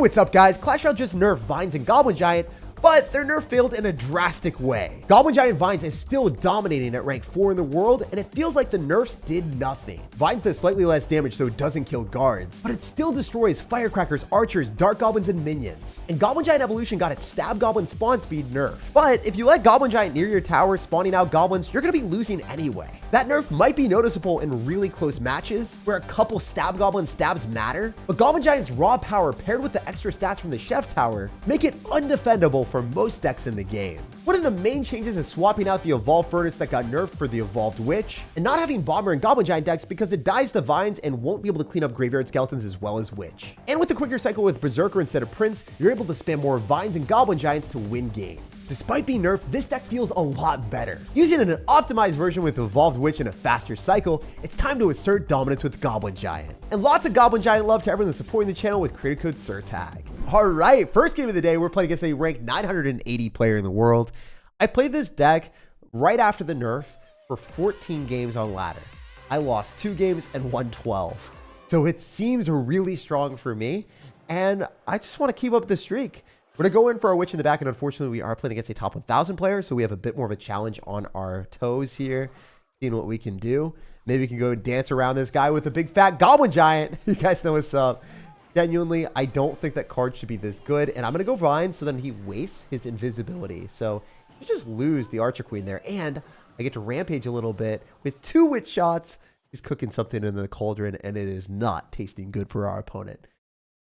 what's up guys? Clash Royale just nerfed Vines and Goblin Giant, but their nerf failed in a drastic way. Goblin Giant Vines is still dominating at rank 4 in the world, and it feels like the nerfs did nothing. Vines does slightly less damage, so it doesn't kill guards, but it still destroys firecrackers, archers, dark goblins, and minions. And Goblin Giant Evolution got its stab goblin spawn speed nerf. But if you let Goblin Giant near your tower spawning out goblins, you're gonna be losing anyway. That nerf might be noticeable in really close matches, where a couple stab goblin stabs matter, but Goblin Giant's raw power paired with the extra stats from the chef tower make it undefendable for most decks in the game. One of the main changes is swapping out the evolved furnace that got nerfed for the evolved witch, and not having bomber and Goblin Giant decks because it dies to vines and won't be able to clean up graveyard skeletons as well as witch. And with the quicker cycle with berserker instead of prince, you're able to spam more vines and Goblin Giants to win games. Despite being nerfed, this deck feels a lot better. Using an optimized version with Evolved Witch and a faster cycle, it's time to assert dominance with Goblin Giant. And lots of Goblin Giant love to everyone that's supporting the channel with creator code SirTag. All right, first game of the day, we're playing against a ranked 980 player in the world. I played this deck right after the nerf for 14 games on ladder. I lost 2 games and won 12. So it seems really strong for me, and I just want to keep up the streak. We're going to go in for our witch in the back, and unfortunately, we are playing against a top 1,000 player, so we have a bit more of a challenge on our toes here, seeing what we can do. Maybe we can go dance around this guy with a big fat Goblin Giant. You guys know what's up. Genuinely, I don't think that card should be this good, and I'm going to go Vine so then he wastes his invisibility. So you just lose the Archer Queen there, and I get to rampage a little bit with 2 witch shots. He's cooking something in the cauldron, and it is not tasting good for our opponent.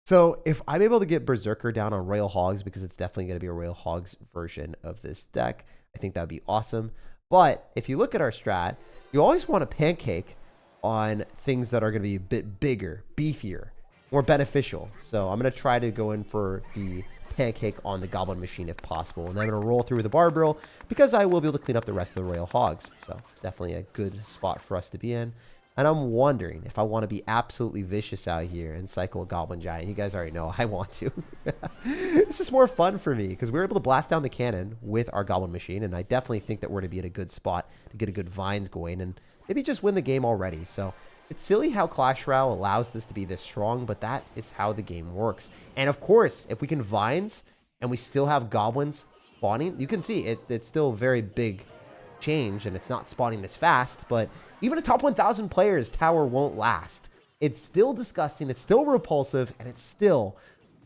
So if I'm able to get Berserker down on Royal Hogs, because it's definitely going to be a Royal Hogs version of this deck, I think that would be awesome. But if you look at our strat, you always want to pancake on things that are going to be a bit bigger, beefier, more beneficial. So I'm going to try to go in for the pancake on the Goblin Machine if possible. And then I'm going to roll through with the Barb Drill because I will be able to clean up the rest of the Royal Hogs. So definitely a good spot for us to be in. And I'm wondering if I want to be absolutely vicious out here and cycle a Goblin Giant. You guys already know I want to. This is more fun for me because we're able to blast down the cannon with our Goblin Machine. And I definitely think that we're going to be in a good spot to get a good Vines going and maybe just win the game already. So it's silly how Clash Royale allows this to be this strong, but that is how the game works. And of course, if we can Vines and we still have Goblins spawning, you can see it's still a very big change and it's not spawning as fast, but even a top 1,000 players tower won't last. It's still disgusting, it's still repulsive, and it still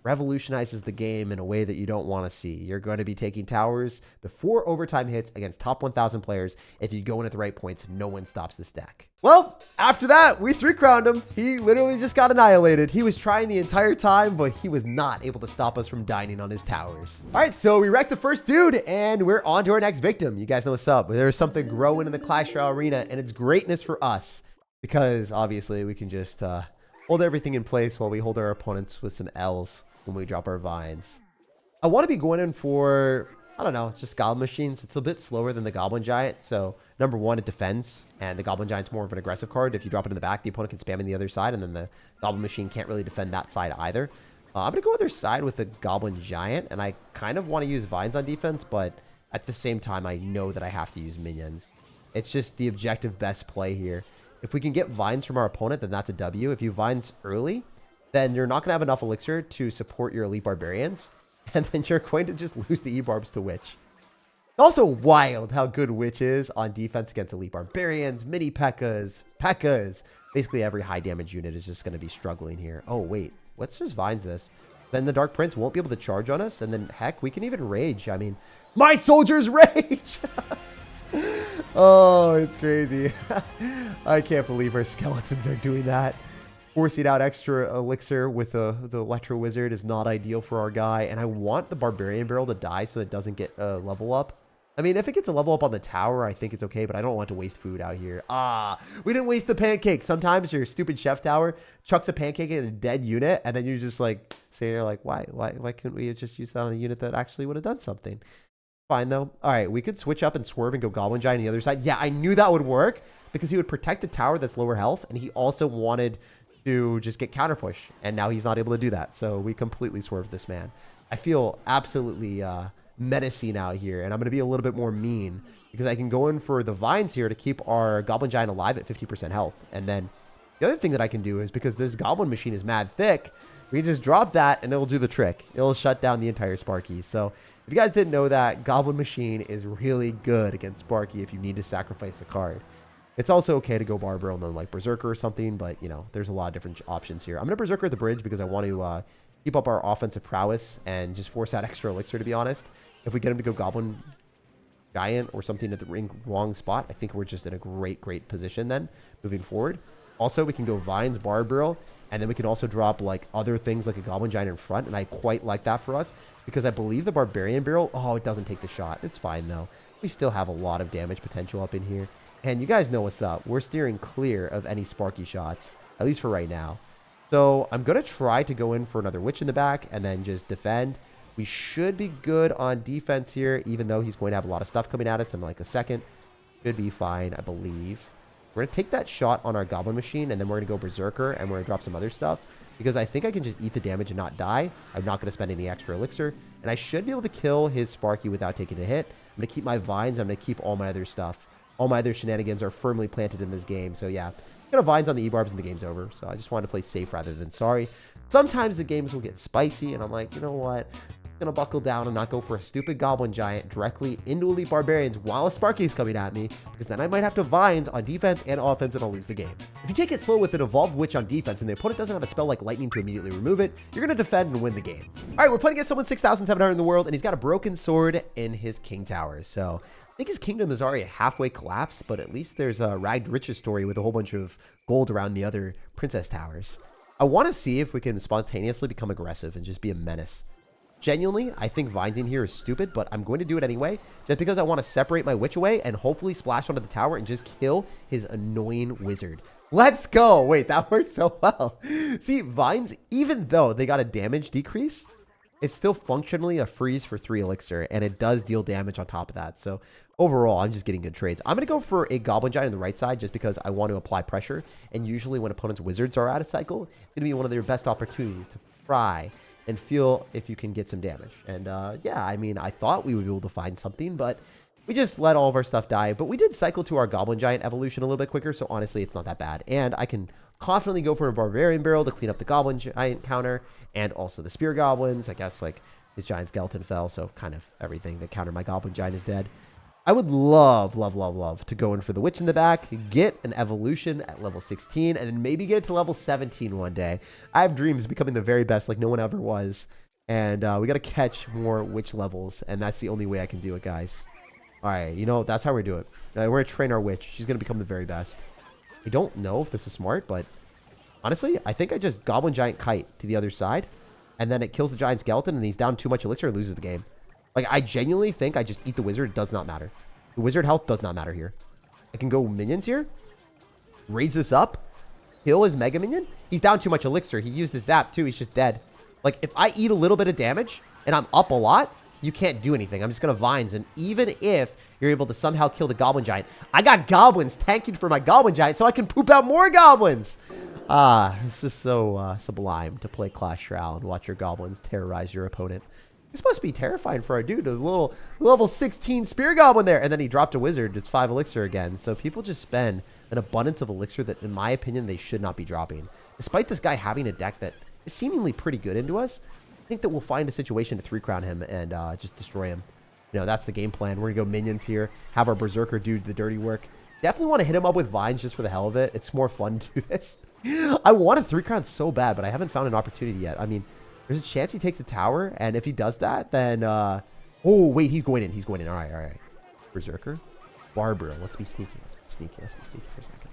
revolutionizes the game in a way that you don't want to see. You're going to be taking towers before overtime hits against top 1,000 players. If you go in at the right points, no one stops this deck. Well, after that, we 3-crowned him. He literally just got annihilated. He was trying the entire time, but he was not able to stop us from dining on his towers. All right, so we wrecked the first dude, and we're on to our next victim. You guys know what's up. There's something growing in the Clash Royale arena, and it's greatness for us because obviously we can just hold everything in place while we hold our opponents with some L's when we drop our Vines. I want to be going in for, I don't know, just Goblin Machines. It's a bit slower than the Goblin Giant. So number one, it defends, and the Goblin Giant's more of an aggressive card. If you drop it in the back, the opponent can spam in the other side, and then the Goblin Machine can't really defend that side either. I'm going to go other side with the Goblin Giant, and I kind of want to use Vines on defense, but at the same time, I know that I have to use minions. It's just the objective best play here. If we can get Vines from our opponent, then that's a W. If you Vines early, then you're not going to have enough elixir to support your elite barbarians, and then you're going to just lose the E-barbs to Witch. Also wild how good Witch is on defense against elite barbarians, mini Pekkas, Pekkas. Basically every high damage unit is just going to be struggling here. Oh wait, let's just Vines this. Then the Dark Prince won't be able to charge on us, and then heck, we can even rage. I mean, my soldiers rage! Oh, it's crazy. I can't believe our skeletons are doing that. Forcing out extra elixir with the Electro Wizard is not ideal for our guy. And I want the Barbarian Barrel to die so it doesn't get a level up. I mean, if it gets a level up on the tower, I think it's okay, but I don't want to waste food out here. We didn't waste the pancake. Sometimes your stupid chef tower chucks a pancake in a dead unit, and then you just like say, you're like, why couldn't we have just used that on a unit that actually would have done something? Fine though. All right, we could switch up and swerve and go Goblin Giant on the other side. Yeah, I knew that would work because he would protect the tower that's lower health, and he also wanted to just get counterpush, and now he's not able to do that. So we completely swerved this man. I feel absolutely menacing out here, and I'm going to be a little bit more mean because I can go in for the Vines here to keep our Goblin Giant alive at 50% health. And then the other thing that I can do is because this Goblin Machine is mad thick, We can just drop that and it'll do the trick. It'll shut down the entire Sparky. So if you guys didn't know that, Goblin Machine is really good against Sparky if you need to sacrifice a card. It's also okay to go Barber and then like Berserker or something, but you know, there's a lot of different options here. I'm going to Berserker at the bridge because I want to keep up our offensive prowess and just force out extra elixir, to be honest. If we get him to go Goblin Giant or something at the wrong spot, I think we're just in a great position then moving forward. Also, we can go Vines, Barbarrel, and then we can also drop like other things like a Goblin Giant in front, and I quite like that for us because I believe the Barbarian Barrel, oh, it doesn't take the shot. It's fine though. We still have a lot of damage potential up in here. And you guys know what's up. We're steering clear of any Sparky shots, at least for right now. So I'm going to try to go in for another Witch in the back and then just defend. We should be good on defense here, even though he's going to have a lot of stuff coming at us in like a second. Should be fine, I believe. We're going to take that shot on our Goblin Machine, and then we're going to go Berserker, and we're going to drop some other stuff. Because I think I can just eat the damage and not die. I'm not going to spend any extra elixir. And I should be able to kill his Sparky without taking a hit. I'm going to keep my Vines. I'm going to keep all my other stuff. All my other shenanigans are firmly planted in this game. So yeah, gonna Vines on the E-Barbs and the game's over. So I just wanted to play safe rather than sorry. Sometimes the games will get spicy and I'm like, you know what? I'm gonna buckle down and not go for a stupid Goblin Giant directly into Elite Barbarians while a Sparky is coming at me, because then I might have to Vines on defense and offense and I'll lose the game. If you take it slow with an Evolved Witch on defense and the opponent doesn't have a spell like Lightning to immediately remove it, you're gonna defend and win the game. All right, we're playing against someone 6,700 in the world and he's got a broken sword in his King Tower. So I think his kingdom is already halfway collapsed, but at least there's a Ragged Riches story with a whole bunch of gold around the other princess towers. I want to see if we can spontaneously become aggressive and just be a menace. Genuinely, I think Vinesing here is stupid, but I'm going to do it anyway, just because I want to separate my Witch away and hopefully splash onto the tower and just kill his annoying wizard. Let's go. Wait, that worked so well. See, Vines, even though they got a damage decrease, it's still functionally a freeze for 3 elixir, and it does deal damage on top of that. So overall, I'm just getting good trades. I'm going to go for a Goblin Giant on the right side just because I want to apply pressure. And usually when opponents' wizards are out of cycle, it's going to be one of their best opportunities to pry and feel if you can get some damage. And yeah, I mean, I thought we would be able to find something, but we just let all of our stuff die. But we did cycle to our Goblin Giant evolution a little bit quicker, so honestly, it's not that bad. And I can confidently go for a Barbarian Barrel to clean up the Goblin Giant counter and also the Spear Goblins. I guess like his Giant Skeleton fell, so kind of everything that countered my Goblin Giant is dead. I would love to go in for the Witch in the back, get an evolution at level 16, and then maybe get it to level 17 one day. I have dreams of becoming the very best like no one ever was. And we got to catch more Witch levels, and that's the only way I can do it, guys. All right, you know, that's how we do it. We're going to train our Witch. She's going to become the very best. I don't know if this is smart, but honestly, I think I just Goblin Giant Kite to the other side, and then it kills the Giant Skeleton, and he's down too much elixir and loses the game. Like, I genuinely think I just eat the wizard. It does not matter. The wizard health does not matter here. I can go minions here. Rage this up. Kill his Mega Minion. He's down too much elixir. He used his zap, too. He's just dead. Like, if I eat a little bit of damage, and I'm up a lot, you can't do anything. I'm just going to Vines, and even if you're able to somehow kill the Goblin Giant, I got goblins tanking for my Goblin Giant, so I can poop out more goblins. This is so sublime to play Clash Royale and watch your goblins terrorize your opponent. It's supposed to be terrifying for our dude. A little level 16 Spear Goblin there. And then he dropped a wizard. It's 5 elixir again. So people just spend an abundance of elixir that, in my opinion, they should not be dropping. Despite this guy having a deck that is seemingly pretty good into us, I think that we'll find a situation to 3-crown him and just destroy him. You know, that's the game plan. We're going to go minions here. Have our Berserker do the dirty work. Definitely want to hit him up with Vines just for the hell of it. It's more fun to do this. I want to 3-crown so bad, but I haven't found an opportunity yet. I mean, there's a chance he takes the tower, and if he does that, then, oh, wait, he's going in. He's going in. All right. Berserker. Barber. Let's be sneaky. Let's be sneaky for a second.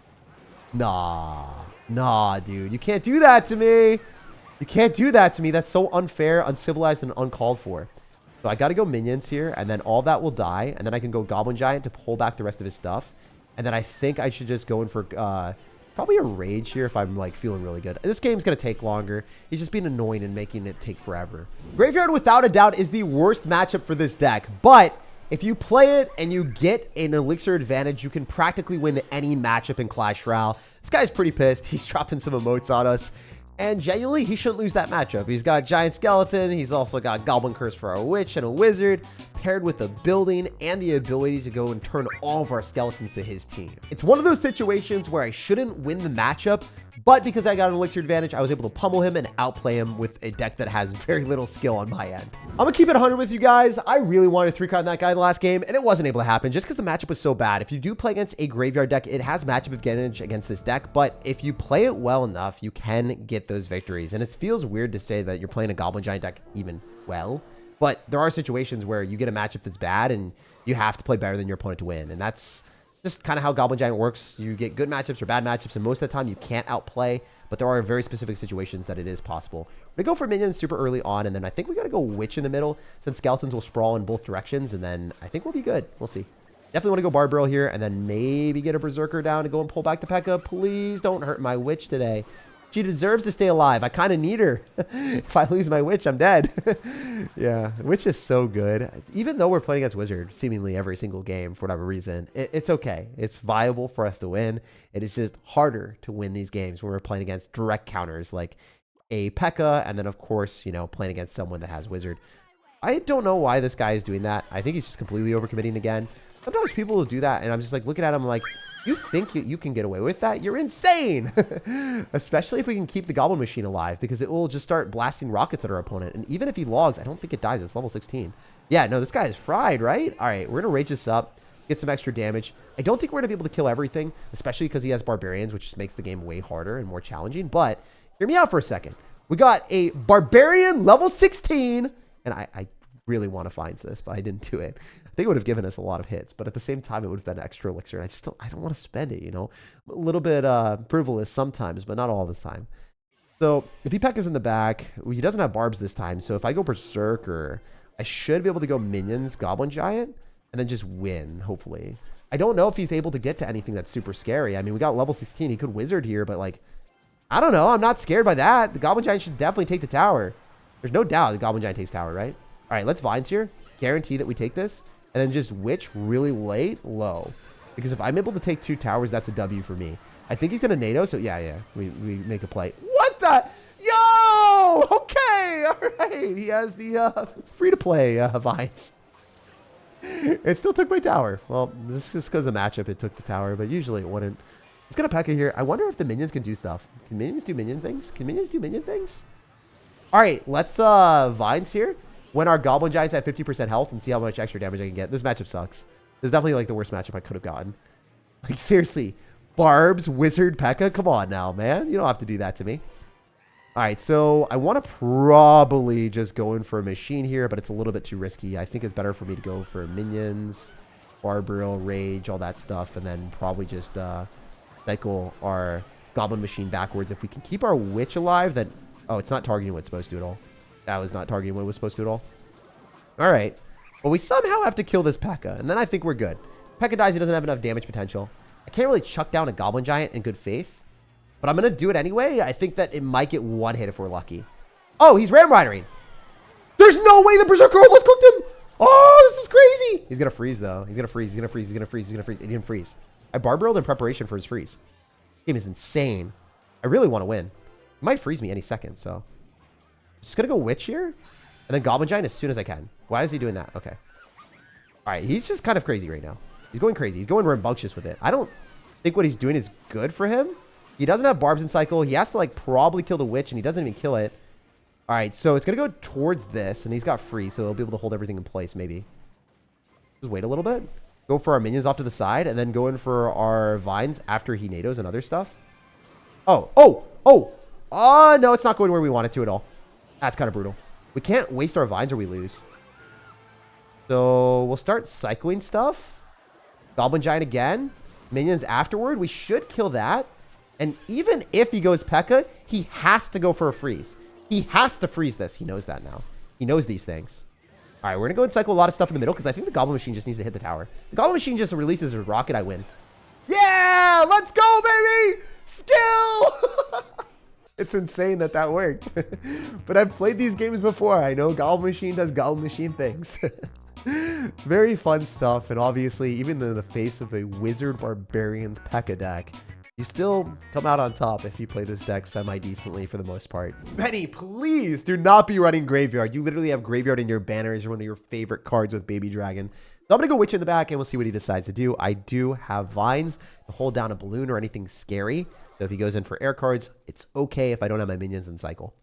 Nah, dude. You can't do that to me. You can't do that to me. That's so unfair, uncivilized, and uncalled for. So I got to go minions here, and then all that will die, and then I can go Goblin Giant to pull back the rest of his stuff. And then I think I should just go in for probably a Rage here if I'm like feeling really good. This game's going to take longer. He's just being annoying and making it take forever. Graveyard, without a doubt, is the worst matchup for this deck. But if you play it and you get an elixir advantage, you can practically win any matchup in Clash Royale. This guy's pretty pissed. He's dropping some emotes on us. And genuinely, he shouldn't lose that matchup. He's got Giant Skeleton. He's also got Goblin Curse for a Witch and a Wizard. paired with a building and the ability to go and turn all of our skeletons to his team. It's one of those situations where I shouldn't win the matchup, but because I got an elixir advantage, I was able to pummel him and outplay him with a deck that has very little skill on my end. I'm gonna keep it 100 with you guys. I really wanted to 3-crown that guy in the last game, and it wasn't able to happen just because the matchup was so bad. If you do play against a graveyard deck, it has matchup advantage against this deck, but if you play it well enough, you can get those victories. And it feels weird to say that you're playing a Goblin Giant deck even well, but there are situations where you get a matchup that's bad and you have to play better than your opponent to win. And that's just kind of how Goblin Giant works. You get good matchups or bad matchups, and most of the time you can't outplay, but there are very specific situations that it is possible. We go for minions super early on, and then I think we got to go Witch in the middle since skeletons will sprawl in both directions, and then I think we'll be good. We'll see. Definitely want to go Barbarial here, and then maybe get a Berserker down to go and pull back the Pekka. Please don't hurt my Witch today. She deserves to stay alive. I kind of need her. If I lose my Witch, I'm dead. Yeah, Witch is so good. Even though we're playing against Wizard seemingly every single game for whatever reason, it's okay. It's viable for us to win. It is just harder to win these games when we're playing against direct counters like a Pekka, and then of course, you know, playing against someone that has Wizard. I don't know why this guy is doing that. I think he's just completely overcommitting again. Sometimes people will do that, and I'm just like looking at him like, you think you can get away with that? You're insane! Especially if we can keep the Goblin Machine alive, because it will just start blasting rockets at our opponent. And even if he logs, I don't think it dies. It's level 16. Yeah, no, this guy is fried, right? All right, we're going to rage this up, get some extra damage. I don't think we're going to be able to kill everything, especially because he has Barbarians, which just makes the game way harder and more challenging. But hear me out for a second. We got a Barbarian level 16, and I really want to find this, but I didn't do it. I think it would have given us a lot of hits, but at the same time, it would have been extra elixir. And I don't want to spend it, you know. A little bit frivolous sometimes, but not all the time. So if he Pekka's in the back, he doesn't have barbs this time. So if I go Berserker, I should be able to go Minions, Goblin Giant, and then just win, hopefully. I don't know if he's able to get to anything that's super scary. I mean, we got level 16. He could Wizard here, but like, I don't know. I'm not scared by that. The Goblin Giant should definitely take the tower. There's no doubt the Goblin Giant takes tower, right? All right, let's Vines here. Guarantee that we take this. And then just Witch really late, low. Because if I'm able to take 2 towers, that's a W for me. I think he's going to NATO, so yeah, we make a play. What the? Yo! Okay, all right. He has the free-to-play Vines. It still took my tower. Well, this is because of the matchup, it took the tower, but usually it wouldn't. It's going to Pekka here. I wonder if the minions can do stuff. Can minions do minion things? Can minions do minion things? All right, let's Vines here. When our Goblin Giant's at 50% health and see how much extra damage I can get. This matchup sucks. This is definitely like the worst matchup I could have gotten. Like seriously, Barbs, Wizard, Pekka. Come on now, man. You don't have to do that to me. All right, so I want to probably just go in for a machine here, but it's a little bit too risky. I think it's better for me to go for minions, Barbarial, Rage, all that stuff, and then probably just cycle our Goblin Machine backwards. If we can keep our Witch alive, then... Oh, it's not targeting what it's supposed to at all. That was not targeting what it was supposed to at all. All right. Well, we somehow have to kill this Pekka, and then I think we're good. Pekka dies, he doesn't have enough damage potential. I can't really chuck down a Goblin Giant in good faith, but I'm going to do it anyway. I think that it might get 1 hit if we're lucky. Oh, he's Ram Ridering. There's no way the Berserker almost cooked him. Oh, this is crazy. He's going to freeze, though. He's going to freeze. He's going to freeze. He's going to freeze. He's going to freeze. He didn't freeze. I Barbarelled in preparation for his freeze. This game is insane. I really want to win. He might freeze me any second, so... Just gonna go Witch here, and then Goblin Giant as soon as I can. Why is he doing that? Okay. All right, he's just kind of crazy right now. He's going crazy. He's going rambunctious with it. I don't think what he's doing is good for him. He doesn't have barbs in cycle. He has to like probably kill the Witch, and he doesn't even kill it. All right, so it's gonna go towards this, and he's got free, so he'll be able to hold everything in place maybe. Just wait a little bit. Go for our minions off to the side, and then go in for our Vines after he NATOs and other stuff. Oh, no, it's not going where we want it to at all. That's kind of brutal. We can't waste our Vines or we lose. So we'll start cycling stuff. Goblin Giant again. Minions afterward. We should kill that. And even if he goes Pekka, he has to go for a freeze. He has to freeze this. He knows that now. He knows these things. All right, we're going to go and cycle a lot of stuff in the middle because I think the Goblin Machine just needs to hit the tower. The Goblin Machine just releases a rocket, I win. Yeah! Let's go, baby! Skill! It's insane that that worked. But I've played these games before. I know Goblin Machine does Goblin Machine things. Very fun stuff. And obviously, even in the face of a Wizard Barbarians Pekka deck, you still come out on top if you play this deck semi-decently for the most part. Benny, please do not be running Graveyard. You literally have Graveyard in your banner as one of your favorite cards with Baby Dragon. So I'm going to go Witch in the back, and we'll see what he decides to do. I do have Vines to hold down a balloon or anything scary. So if he goes in for air cards, it's okay if I don't have my minions in cycle.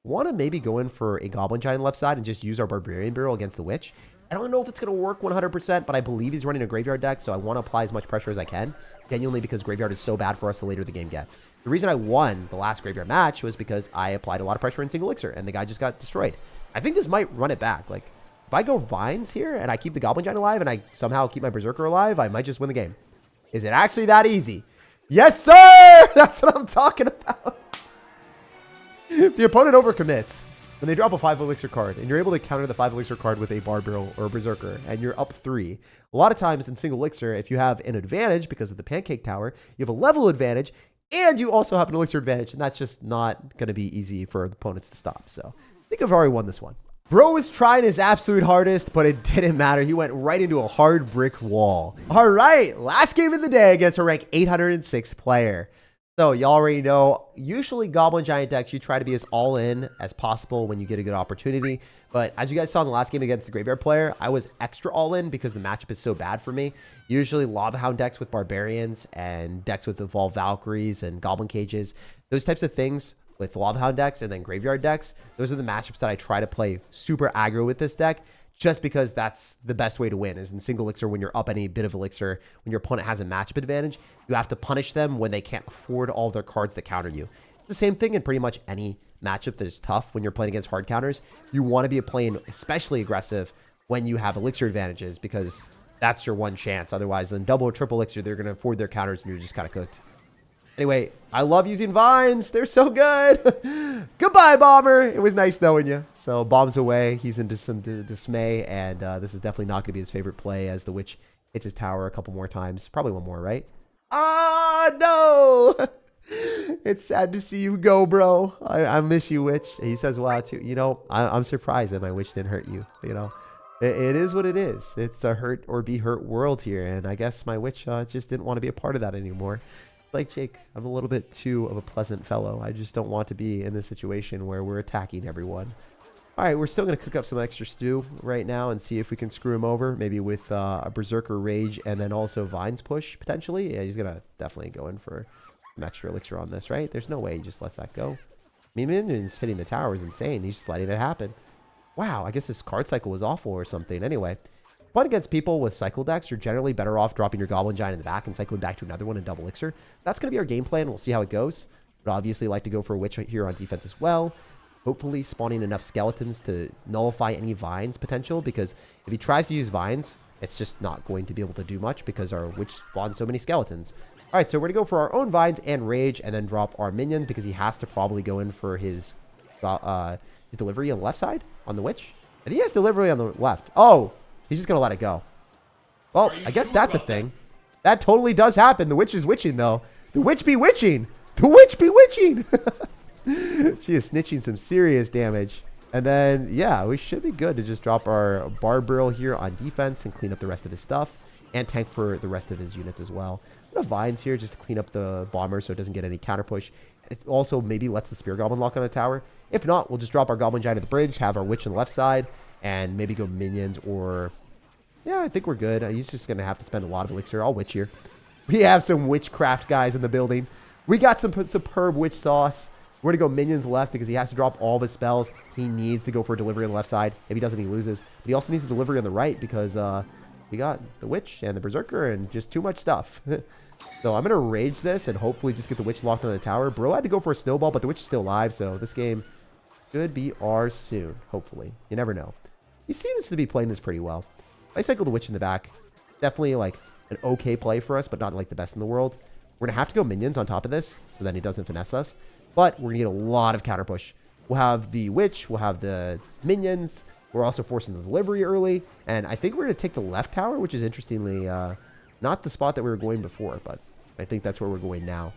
Want to maybe go in for a Goblin Giant left side and just use our Barbarian Barrel against the Witch. I don't know if it's going to work 100%, but I believe he's running a Graveyard deck, so I want to apply as much pressure as I can, genuinely because Graveyard is so bad for us the later the game gets. The reason I won the last Graveyard match was because I applied a lot of pressure in single elixir, and the guy just got destroyed. I think this might run it back. Like, if I go Vines here, and I keep the Goblin Giant alive, and I somehow keep my Berserker alive, I might just win the game. Is it actually that easy? Yes, sir! That's what I'm talking about. The opponent overcommits when they drop a 5 elixir card, and you're able to counter the 5 elixir card with a Bar Barrel or a Berserker, and you're up 3. A lot of times in single elixir, if you have an advantage because of the Pancake Tower, you have a level advantage, and you also have an elixir advantage, and that's just not going to be easy for the opponents to stop. So I think I've already won this one. Bro was trying his absolute hardest, but it didn't matter. He went right into a hard brick wall. All right, last game of the day against a rank 806 player. So you already know, usually Goblin Giant decks, you try to be as all in as possible when you get a good opportunity. But as you guys saw in the last game against the Graveyard player, I was extra all in because the matchup is so bad for me. Usually Lava Hound decks with Barbarians and decks with Evolved Valkyries and Goblin Cages, those types of things with Lava Hound decks and then Graveyard decks, those are the matchups that I try to play super aggro with this deck, just because that's the best way to win is in single elixir. When you're up any bit of elixir, when your opponent has a matchup advantage, you have to punish them when they can't afford all their cards that counter you. It's the same thing in pretty much any matchup that is tough when you're playing against hard counters. You want to be playing especially aggressive when you have elixir advantages because that's your one chance. Otherwise, in double or triple elixir, they're going to afford their counters and you're just kind of cooked. Anyway, I love using Vines. They're so good. Goodbye, Bomber. It was nice knowing you. So Bomb's away. He's into some dismay, and this is definitely not going to be his favorite play as the Witch hits his tower a couple more times. Probably one more, right? Ah, no. It's sad to see you go, bro. I miss you, Witch. He says, wow, too. You know, I'm surprised that my Witch didn't hurt you. You know, it is what it is. It's a hurt or be hurt world here, and I guess my Witch just didn't want to be a part of that anymore. Like Jake, I'm a little bit too of a pleasant fellow. I just don't want to be in this situation where we're attacking everyone. All right, we're still going to cook up some extra stew right now and see if we can screw him over, maybe with a Berserker Rage and then also Vines push, potentially. Yeah, he's going to definitely go in for some extra elixir on this, right? There's no way he just lets that go. Minions hitting the tower is insane. He's just letting it happen. Wow, I guess his card cycle was awful or something. Anyway, but against people with cycle decks, you're generally better off dropping your Goblin Giant in the back and cycling back to another one in double elixir. So that's going to be our game plan. We'll see how it goes. But obviously like to go for a Witch here on defense as well. Hopefully spawning enough skeletons to nullify any Vines potential, because if he tries to use Vines, it's just not going to be able to do much because our Witch spawns so many skeletons. All right, so we're going to go for our own Vines and Rage and then drop our minions because he has to probably go in for his delivery on the left side on the Witch. And he has delivery on the left. Oh! He's just going to let it go. Well, I guess that's a thing. That totally does happen. The Witch is witching, though. The Witch be witching. The Witch be witching. She is snitching some serious damage. And then, yeah, we should be good to just drop our Bar Barrel here on defense and clean up the rest of his stuff. And tank for the rest of his units as well. I'm gonna Vines here just to clean up the Bomber so it doesn't get any counter push. It also maybe lets the Spear Goblin lock on the tower. If not, we'll just drop our Goblin Giant at the bridge, have our Witch on the left side, and maybe go minions or... Yeah, I think we're good. He's just going to have to spend a lot of elixir. I'll Witch here. We have some witchcraft guys in the building. We got some superb Witch sauce. We're going to go minions left because he has to drop all of his spells. He needs to go for a delivery on the left side. If he doesn't, he loses. But he also needs a delivery on the right because we got the Witch and the Berserker and just too much stuff. So I'm going to rage this and hopefully just get the Witch locked on the tower. Bro had to go for a snowball, but the Witch is still alive. So this game should be ours soon, hopefully. You never know. He seems to be playing this pretty well. I cycle the Witch in the back. Definitely like an okay play for us, but not like the best in the world. We're going to have to go minions on top of this so then he doesn't finesse us. But we're going to get a lot of counter push. We'll have the Witch. We'll have the minions. We're also forcing the delivery early. And I think we're going to take the left tower, which is interestingly not the spot that we were going before. But I think that's where we're going now.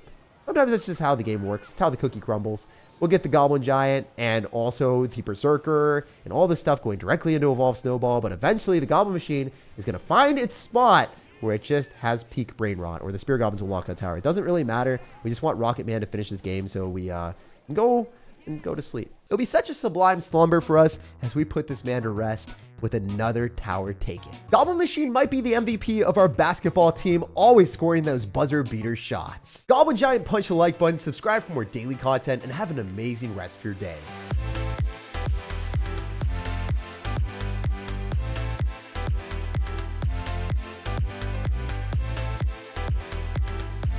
Sometimes that's just how the game works. It's how the cookie crumbles. We'll get the Goblin Giant and also the Berserker and all this stuff going directly into Evolved Snowball. But eventually the Goblin Machine is going to find its spot where it just has peak brain rot, or the Spirit Goblins will walk out tower. It doesn't really matter. We just want Rocket Man to finish this game so we can go to sleep. It'll be such a sublime slumber for us as we put this man to rest with another tower taken. Goblin Machine might be the MVP of our basketball team, always scoring those buzzer beater shots. Goblin Giant, punch the like button, subscribe for more daily content, and have an amazing rest of your day.